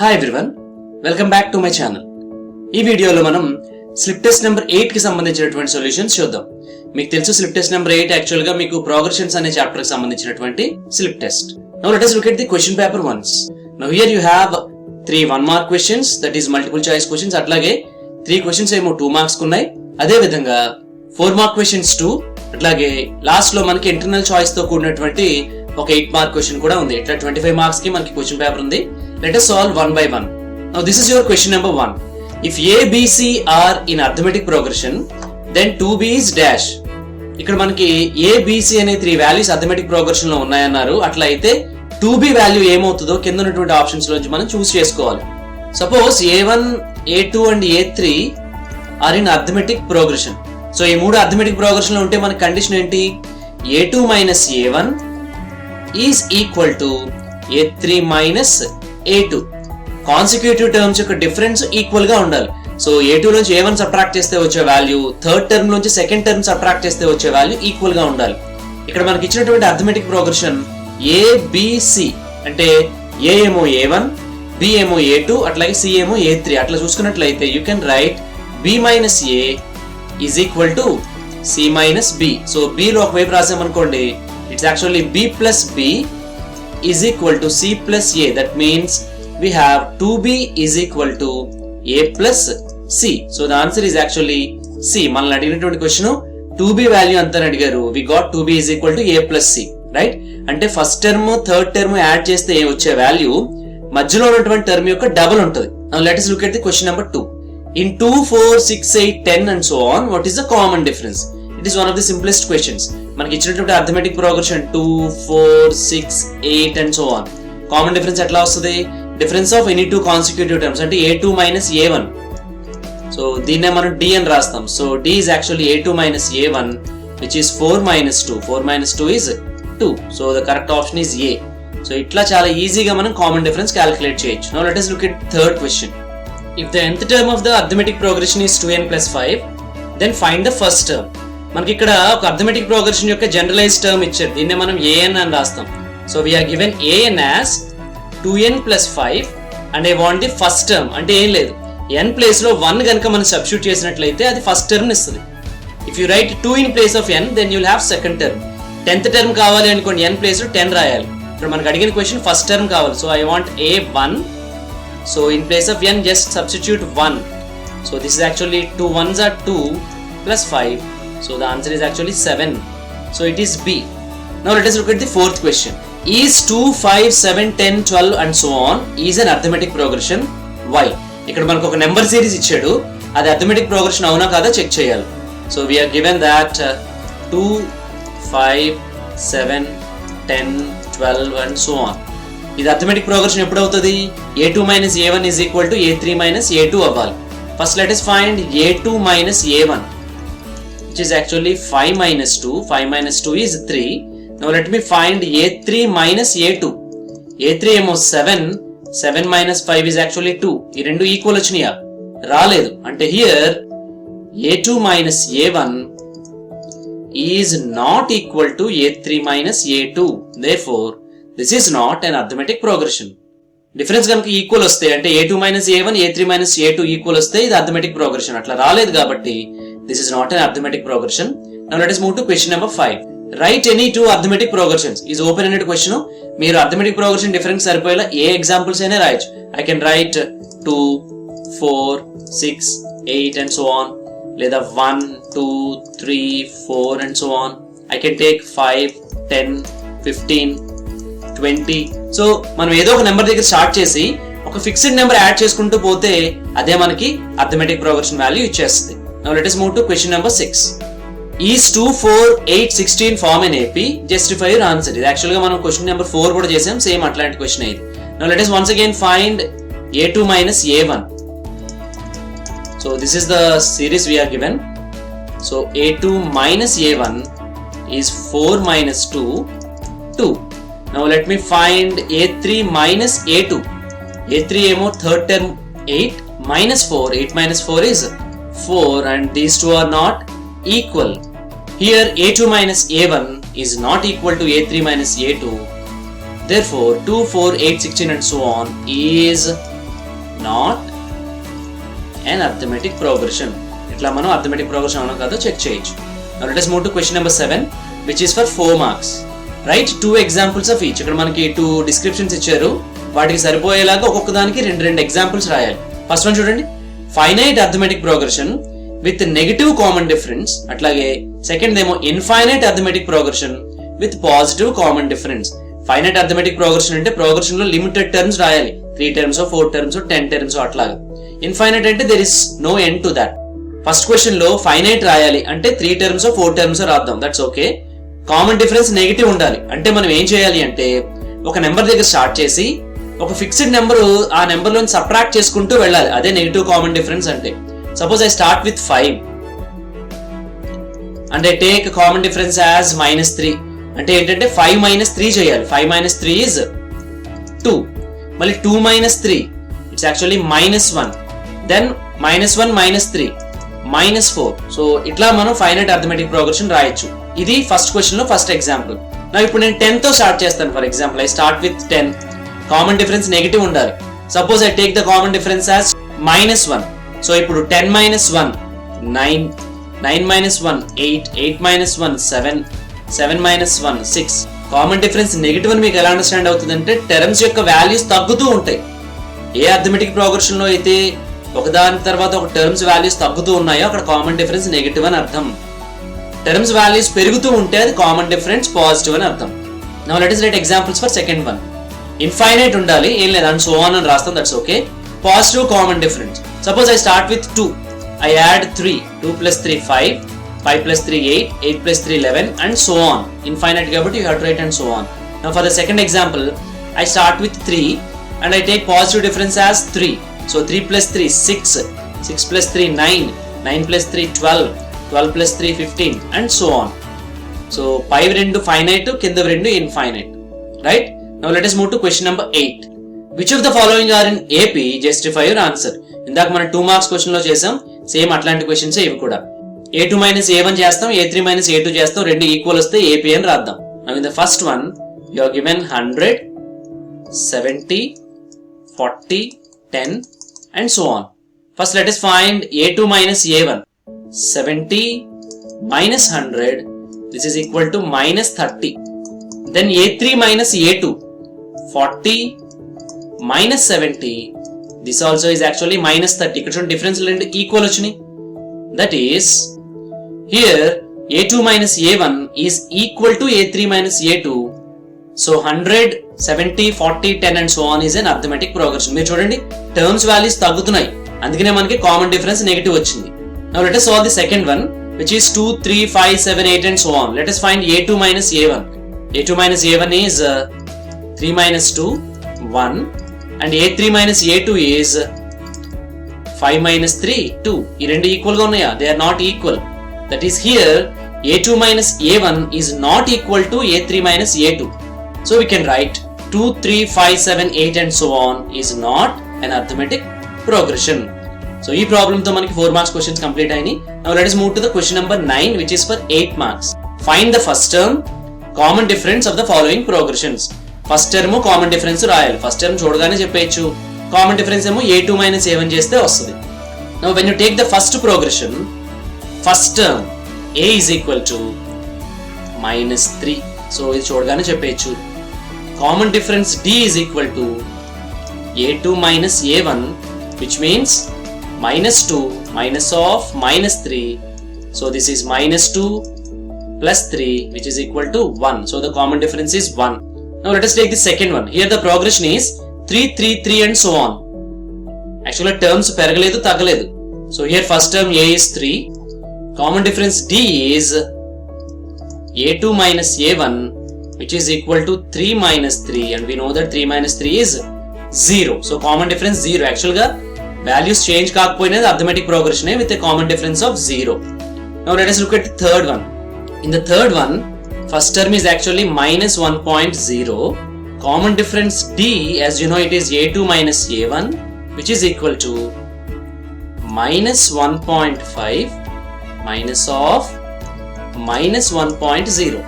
Hi everyone, welcome back to my channel. ఈ వీడియోలో మనం స్లిప్ టెస్ట్ నెంబర్ 8 కి సంబంధించినటువంటి సొల్యూషన్స్ చూద్దాం. మీకు తెలుసు స్లిప్ టెస్ట్ నెంబర్ 8 యాక్చువల్ గా మీకు ప్రోగ్రెషన్స్ అనే చాప్టర్ కి సంబంధించినటువంటి slip test. Now let us look at the question paper once. Now here you have 3 1 mark questions, that is multiple choice questions. అట్లాగే 3 questions ఏమో 2 మార్క్స్ ఉన్నాయి. అదే విధంగా 4 మార్క్ questions 2, అట్లాగే లాస్ట్ లో మనకి ఇంటర్నల్ చాయిస్ తో కూడినటువంటి ఒక 8 మార్క్ క్వశ్చన్ కూడా ఉంది. ఇట్లా 25 మార్క్స్ కి మనకి క్వశ్చన్ పేపర్ ఉంది. Let us solve one by one. Now this is your question number 1. If A, B, C are in arithmetic progression, then 2B is dash. ఇక్కడ మనకి A, B, C అనే 3 values arithmetic progression లో ఉన్నాయన్నారు. అట్లా అయితే 2B value ఏమవుతుందో కింద ఉన్నటువంటి ఆప్షన్స్ లోంచి మనం చూస్ చేసుకోవాలి. Suppose A1, A2 and A3 are in arithmetic progression. So ఈ మూడు అర్థమెటిక్ ప్రోగ్రెషన్ లో ఉంటే మన కండిషన్ ఏంటి? A2 minus A1 is equal to A3 minus A2. Consecutive terms యొక్క డిఫరెన్స్ ఈక్వల్ గా ఉండాలి. సో A2 నుంచి A1 సబ్ట్రాక్ట్ చేస్తే వచ్చే వాల్యూ, థర్డ్ టర్మ్ నుంచి సెకండ్ టర్మ్ సబ్ట్రాక్ట్ చేస్తే వచ్చే వాల్యూ ఈక్వల్ గా ఉండాలి. ఇక్కడ మనకి ఇచ్చినటువంటి అర్థమెటిక్ ప్రోగ్రెషన్ ABC అంటే A ఏమో A1, B ఏమో A2, అట్లాగే C ఏమో A3. అట్లా చూసుకున్నట్లయితే you can write B minus A is equal to C minus B. So B లో ఒకవైపు రాసామనుకోండి, it's actually B plus B is equal to C plus A. That means we have 2B is equal to A plus C. So the answer is actually C. మనల్ని అడిగినటువంటి question 2B value అంతా అడిగారు. We got 2B is equal to A plus C. Right? అంటే first term third term add చేస్తే వచ్చే value మధ్యలో ఉన్నటువంటి term యొక్క డబుల్ ఉంటుంది. Now let us look at the question number 2. In 2, 4, 6, 8, 10 and so on, what is the common difference? It is one of the simplest questions. మనకి ఇచ్చినటువంటి arithmetic progression 2, 4, 6, 8 and so on. Common difference ఎట్లా వస్తుంది? Difference of any two consecutive terms అంటే A2 minus A1. So దీన్నే మనం D అని రాస్తాం. So D is actually A2 minus A1 which is 4 minus 2. 4 minus 2 is 2. So the correct option is A. So ఇట్లా చాలా ఈజీగా మనం కామన్ డిఫరెన్స్ క్యాలిక్యులేట్ చేయొచ్చు. Now let us look at third question. If the nth term of the arithmetic progression is 2n plus 5, then find the first term. మనకి ఇక్కడ ఒక arithmetic progression యొక్క generalize term ఇచ్చారు. దీన్నే మనం an అని రాస్తాం. So we are given an as 2n plus 5 and I want the first term. అంటే ఏం లేదు, n ప్లేస్ లో 1 కనుక మనం సబ్స్టిట్యూట్ చేసినట్లయితే అది ఫస్ట్ టర్మ్ ఇస్తుంది. If you write 2 in place of n, then you'll have second term. 10th term కావాలి అనుకోండి, n ప్లేస్ లో 10 రాయాలి. ఇప్పుడు మనకు అడిగిన క్వశ్చన్ ఫస్ట్ టర్మ్ కావాలి. So I want A1. So in place of n just substitute 1. So this is actually 2 1s are 2 plus 5. So the answer is actually 7. So it is B. Now let us look at the fourth question. Is 2, 5, 7, 10, 12 and so on is an arithmetic progression? Why? ఇక్కడ మనకు ఒక number series ఇచ్చాడు, అది arithmetic progression అవునా కాదా check చేయాలి. So we are given that 2, 5, 7, 10, 12 and so on. ఇది arithmetic progression ఎప్పుడు అవుతుంది? A2 minus A1 is equal to A3 minus A2 అవ్వాలి. First let us find A2 minus A1, which is actually 5 minus 2. 5 minus 2 is 3. Now let me find A3 minus A2. A3 ఏమో 7. 7 minus 5 is actually 2. ఈ రెండు equal వచ్చినాయా? రాలేదు. అంటే here A2 minus A1 is not equal to A3 minus A2. Therefore, this is not an arithmetic progression. Difference కనుక equal వస్తే అంటే A2 minus A1, A3 minus A2 equal వస్తే ఇది అర్థమెటిక్ ప్రోగ్రెషన్. అట్లా రాలేదు కాబట్టి this is not an arithmetic progression. Now let us move to question number 5. Write any two arithmetic progressions. Is open ended question. మీరు arithmetic progression difference సరిపోయేలా ఏ examples అయినా రాయొచ్చు. I can write 2, 4, 6, 8 and so on. లేదా 1, 2, 3, 4 and so on. I can take 5, 10, 15, 20. So మనం ఏదో ఒక number దగ్గర start చేసి ఒక ఫిక్స్డ్ నెంబర్ యాడ్ చేసుకుంటూ పోతే అదే మనకి అర్థమెటిక్ ప్రోగ్రెషన్ వాల్యూ ఇచ్చేస్తుంది. Now let us move to question number 6. Is 2, 4, 8, 16 form an AP? Justify your answer. ఇది యాక్చువల్గా మనం క్వశ్చన్ నెంబర్ 4 కూడా చేసాం, సేమ్ అట్లాంటి క్వశ్చన్ ఇది. Now let us once again find A2 minus A1. So this is the series we are given. So A2 minus A1 is 4 minus 2, 2. Now let me find A3 minus A2. A3 ఏమో third term 8 minus 4. 8 minus 4 is 4 and these two are not equal. Here A2 minus A1 is not equal to A3 minus A2. Therefore 2, 4, 8, 16 and so on is not an arithmetic progression. ఇట్లా మనం arithmetic progression అవునో కాదో check చేయొచ్చు. Now let us move to question number 7 which is for 4 marks. Write 2 examples of each. ఇక్కడ మనకి 2 descriptions ఇచ్చారు, వాటికి సరిపోయేలాగా ఒక్కొక్క దానికి రెండు ఎగ్జాంపుల్స్ రాయాలి. ఫస్ట్ వన్ చూడండి, finite arithmetic progression with negative common difference. అట్లాగే సెకండ్ ఏమో infinite arithmetic progression with positive common difference. Finite arithmetic progression అంటే ప్రోగ్రెషన్ లో లిమిటెడ్ టర్మ్స్ రాయాలి, 3 terms 4 terms 10 terms అట్లాగా. ఇన్ఫైనైట్ అంటే there is no end to that. First question లో finite రాయాలి అంటే 3 terms 4 terms రాద్దాం, that's okay. Common difference negative ఉండాలి అంటే మనం ఏం చేయాలి అంటే ఒక నెంబర్ దగ్గర స్టార్ట్ చేసి ఒక ఫిక్స్డ్ నెంబర్ ఆ నెంబర్ లోని సబ్ట్రాక్ట్ చేసుకుంటూ వెళ్ళాలి, అదే నెగిటివ్ కామన్ డిఫరెన్స్ అంటే. Suppose I start with 5 and I take common difference as -3 అంటే ఏంటంటే 5 - 3 చేయాలి. 5 - 3 is 2. మళ్ళీ 2 - 3 ఇట్స్ యాక్చువల్లీ -1. దెన్ -1 - 3 -4. సో ఇట్లా మనం ఫైనైట్ అర్థమెటిక్ ప్రోగ్రెషన్ రాయొచ్చు. ఇది ఫస్ట్ క్వశ్చన్ లో ఫస్ట్ ఎగ్జాంపుల్. నా ఇప్పుడు నేను 10 తో స్టార్ట్ చేస్తాను. For example I start with 10. Common difference negative ఉండాలి. Suppose I take the common difference as -1. So ఇప్పుడు 10 - 1 9, 9 - 1 8, 8 - 1 7, 7 - 1 6. కామన్ డిఫరెన్స్ నెగిటివ్ అని మీకు ఎలా అండర్స్టాండ్ అవుతుందంటే టర్మ్స్ యొక్క వాల్యూస్ తగ్గుతూ ఉంటాయి. ఏ అర్థమెటిక్ ప్రోగ్రెషన్ లో అయితే ఒకదాని తర్వాత ఒక టర్మ్స్ వాల్యూస్ తగ్గుతూ ఉన్నాయో అక్కడ కామన్ డిఫరెన్స్ నెగిటివ్ అని అర్థం. టర్మ్స్ వాల్యూస్ పెరుగుతూ ఉంటే అది కామన్ డిఫరెన్స్ పాజిటివ్ అని అర్థం. Now let us write examples for second one. Infinite ఉండాలి, ఏం లేదు అండ్ సో ఆన్ అని రాస్తాం, that's okay. Positive common difference. Suppose I start with 2. I add 3. 2 + 3 5, 5 + 3 8, 8 + 3 11 and so on. Infinite కాబట్టి you have to write and so on. Now for the second example, I start with 3 and I take positive difference as 3. So 3 + 3 6, 6 + 3 9, 9 + 3 12, 12 + 3 15 and so on. So పై రెండు finite, కింద రెండు infinite, right? Now let us move to question number 8. Which of the following are in AP? Justify your answer. ఇందాక మనం 2 marks question లో చేసాం, same అట్లాంటి questions ఇవి కూడా. A2 - A1 చేస్తాం, A3 - A2 చేస్తాం, రెండు ఈక్వల్ వస్తే AP అని రాద్దాం. Now in the first one you are given 100, 70, 40, 10 and so on. First let us find A2 - A1. 70 - 100, this is equal to -30. Then A3 - A2, 40 - 70, this also is actually -30. ఇక్కడ చూడండి difference రెండు equal వచ్చినాయి. That is here A2 - A1 is equal to A3 - A2. So 100, 70, 40, 10 and so on is an arithmetic progression. మీరు చూడండి terms values తగ్గుతున్నాయి, అందుకనే మనకి common difference negative వచ్చింది. Now let us solve the second one which is 2, 3, 5, 7, 8 and so on. Let us find A2 - A1. A2 - A1 is 3 - 2 1 and A3 - A2 is 5 - 3 2. ఈ రెండు equal గా ఉన్నాయా? They are not equal. That is here A2 - A1 is not equal to A3 - A2. So we can write 2, 3, 5, 7, 8 and so on is not an arithmetic progression. So ఈ problem తో మనకి 4 marks questions complete అయినాయి. Now let us move to the question number 9 which is for 8 marks. Find the first term common difference of the following progressions. First term common difference రాయాలి. First term చూడగానే చెప్పేయచ్చు, common difference ఏమో A2 - A1 చేస్తే వస్తుంది. Now when you take the first progression, first term A is equal to -3. So ఇది చూడగానే చెప్పేయచ్చు. Common difference D is equal to A2 - A1 which means -2 minus of -3. So this is -2 plus 3 which is equal to 1. So the common difference is 1. Now let us take the second one. Here the progression is 3, 3, 3 and so on. Actually terms పెరగలేదు తగ్గలేదు. So here first term A is 3. Common difference D is A2 - A1 which is equal to 3 - 3 and we know that 3 - 3 is 0. So common difference 0. Actually గా values change కాకపోయినది arithmetic progression with a common difference of 0. Now let us look at the third one. In the third one, first term is actually -1.0. Common difference D, as you know, it is A2 - A1 which is equal to -1.5 minus of -1.0.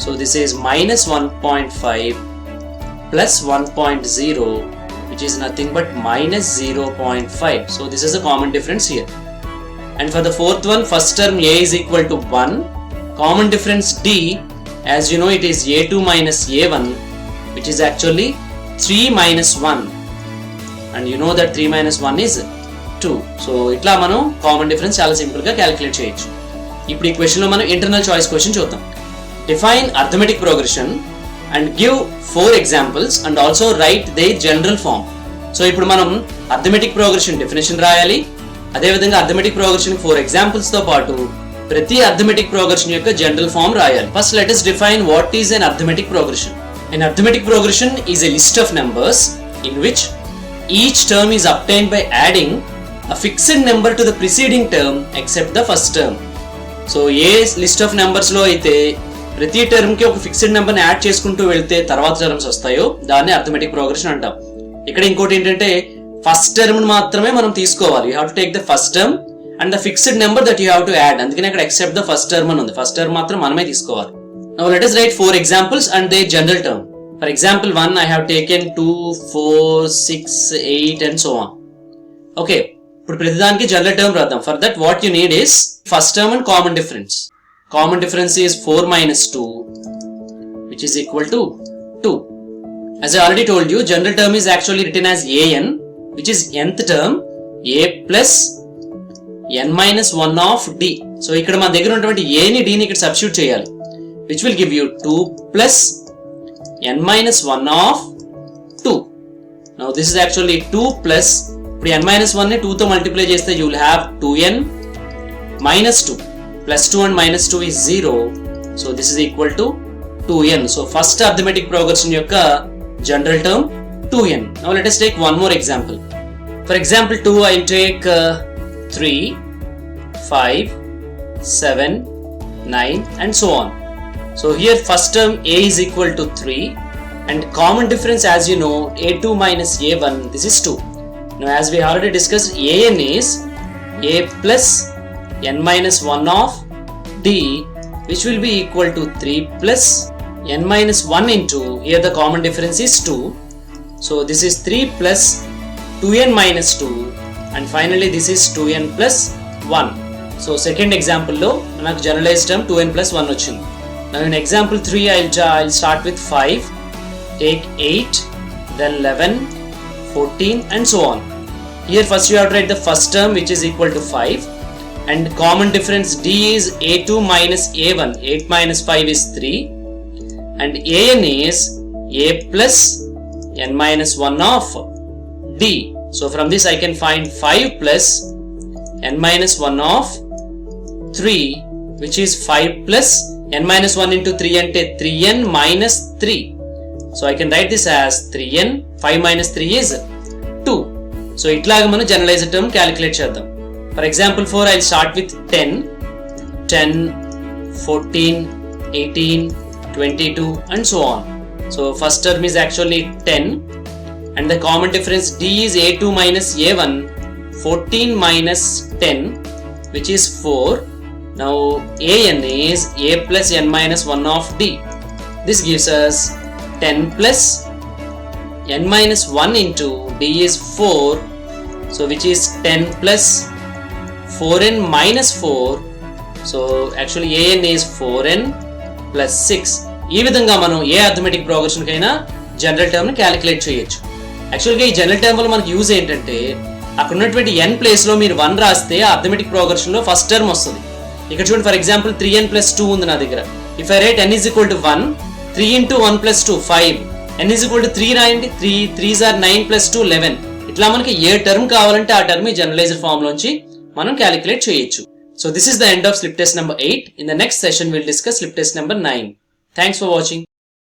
So this is -1.5 plus 1.0 which is nothing but minus 0.5. So this is a common difference here. And for the fourth one, first term a is equal to 1. Common difference d, as you know, it is a2 minus a1, which is actually 3 minus 1. And you know that 3 minus 1 is 2. So itla manu common difference chala simple ga calculate cheyochu. ఇప్పుడు ఈ question లో మనం internal choice question చూద్దాం. Define arithmetic progression and give 4 examples and also write their general form. So ఇప్పుడు మనం arithmetic progression definition రాయాలి. అదే విధంగా arithmetic progression 4 examples తో పాటు ప్రతి arithmetic progression యొక్క general form రాయాలి. First let us define what is an arithmetic progression. An arithmetic progression is a list of numbers in which each term is obtained by adding a fixed number to the preceding term except the first term. So A list of numbers లో అయితే ప్రతి term కి ఒక fixed number ని add చేసుకుంటూ వెళ్తే తర్వాత terms వస్తాయో దాన్ని అర్థమెటిక్ ప్రోగ్రెషన్ అంటాం. ఇక్కడ ఇంకోటి ఏంటంటే ఫస్ట్ టర్మ్ మాత్రమే మనం తీసుకోవాలి. You have to take the first term and the fixed number that you have to add. అందుకని అక్కడ ఎక్సెప్ట్ ద ఫస్ట్ టర్మ్ అని ఉంది. ఫస్ట్ టర్మ్ మాత్రం మనమే తీసుకోవాలి. Now let us write 4 examples and their general term. For example 1 I have taken 2, 4, 6, 8 and so on. Okay. ఇప్పుడు ప్రతిదానికి general term రాద్దాం. For that what you need is first term and common difference. Common difference is 4 minus 2 which is equal to 2. As I already told you, general term is actually written as an, which is nth term a plus n minus 1 of d. So ఇక్కడ మన దగ్గర ఉన్నటువంటి a ని d ని ఇక్కడ substitute చేయాలి, which will give you 2 plus n minus 1 of 2. Now this is actually 2 plus, ఇప్పుడు n minus 1 ని 2 తో మల్టిప్లై చేస్తే you will have 2n minus 2 plus 2 and minus 2 is 0. So this is equal to 2n. So first arithmetic progression యొక్క general term 2n. Now let us take one more example. For example 2 I will take 3, 5, 7, 9 and so on. So here first term a is equal to 3 and common difference, as you know, a2 minus a1, this is 2. Now as we already discussed, an is a plus n minus 1 of d, which will be equal to 3 plus n minus 1 into, here the common difference is 2. So this is 3 plus 2n minus 2 and finally this is 2n plus 1. So second example lo manaku generalized term 2n plus 1 ochindi. Now in example 3 I'll start with 5, take 8, then 11, 14 and so on. Here first you have to write the first term which is equal to 5 and common difference d is a2 minus a1, 8 minus 5 is 3 and an is a plus n minus 1 of d. So from this I can find 5 plus n minus 1 of 3, which is 5 plus n minus 1 into 3 ante 3n minus 3. So I can write this as 3n, 5 minus 3 is 2. So ఇట్లాగా మనం generalized term calculate చేద్దాం. For example 4 I'll start with 10, 14, 18, 22 and so on. So first term is actually 10 and the common difference d is a2 minus a1, 14 minus 10 which is 4. Now an is a plus n minus 1 of d. This gives us 10 plus n minus 1 into d is 4, so which is 10 plus 4n minus 4. So actually an is 4n plus 6. ఈ విధంగా మనం ఏ arithmetic progression కైనా general term ని calculate చేయొచ్చు. యాక్చువల్గా ఈ general term వల్ల మనకి యూజ్ ఏంటంటే అక్కడ ఉన్నటువంటి n ప్లేస్ లో మీరు 1 రాస్తే ఆ అర్థమెటిక్ ప్రోగ్రెషన్ లో ఫస్ట్ టర్మ్ వస్తుంది. ఇక్కడ చూడండి, ఫర్ ఎగ్జాంపుల్ 3n plus 2 ఉంది నా దగ్గర. If I right n is equal to 1, 3 into 1 plus 2 5, n is equal to 3 రాయండి, 3 3s are 9 plus 2 11. ఇట్లా మనకి ఏ టర్మ్ కావాలంటే ఆ టర్మ్ ఈ జనరలైజ్డ్ ఫామ్ లోంచి మనం క్యాలిక్యులేట్ చేయొచ్చు. So this is the end of slip test number 8. In the next session we'll discuss slip test number 9. Thanks for watching.